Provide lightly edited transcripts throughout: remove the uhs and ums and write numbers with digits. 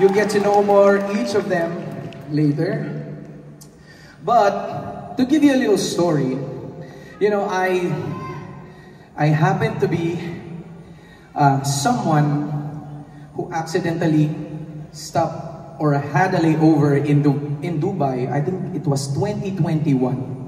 You'll get to know more each of them later. But to give you a little story, you know, I happen to be someone who accidentally stopped or had a layover in Dubai. I think it was 2021.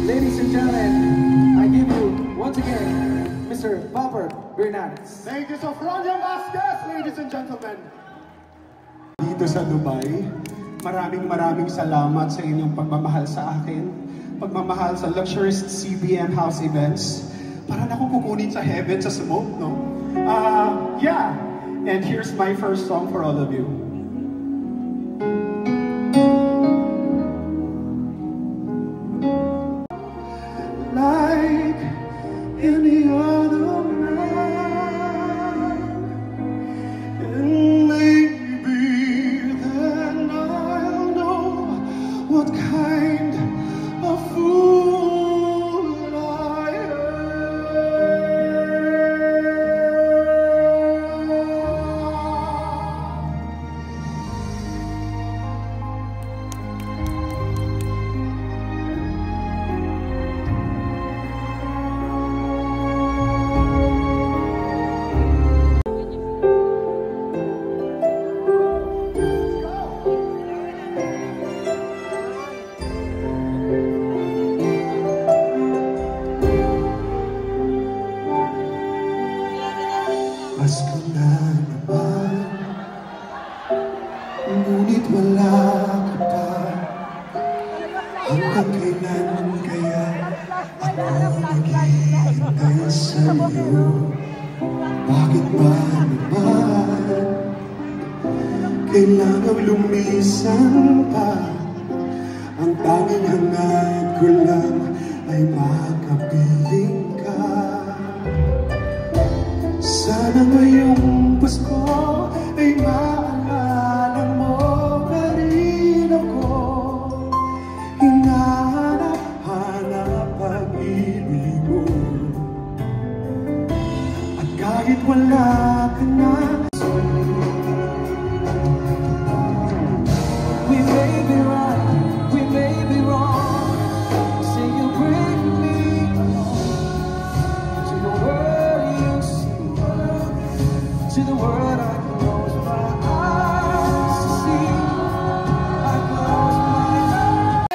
Ladies and gentlemen, I give you once again Mr. Popper Bernardes. Thank you so Fronio Vasquez, ladies and gentlemen. Dito sa Dubai, maraming salamat sa inyong pagmamahal sa akin, pagmamahal sa luxurious CBM House Events. Para na akong kukunin sa heaven sa smoke, no? Yeah, and here's my first song for all of you. Like any other man, and maybe then I'll know what kind of fool I Pasko na naman, ngunit wala ka pa. Hanggang kailan kaya ako naghihintay sa'yo? Bakit ba naman kailangan lumisan pa? Ang tanging hangad ko lang ay makapiling ka. Sana ngayong Pasko ay maalala mo pa rin ako. Hinahanap-hanap pag-ibig mo. At kahit wala ka na, We may be right, we may be wrong. Say you bring me to the world you see, to the world I close my eyes to see. I close my eyes.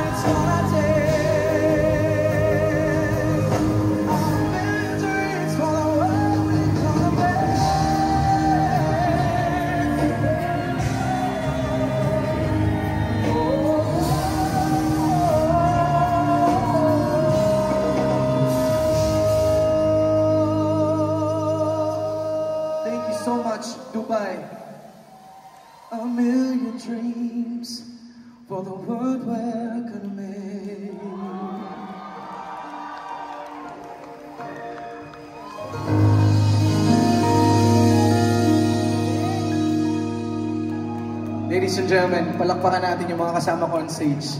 It's all I take. I've been dreams for the world we're gonna make. Thank you so much, Dubai. A million dreams for the world we're gonna make. Ladies and gentlemen, palakpakan natin yung mga kasama ko on stage.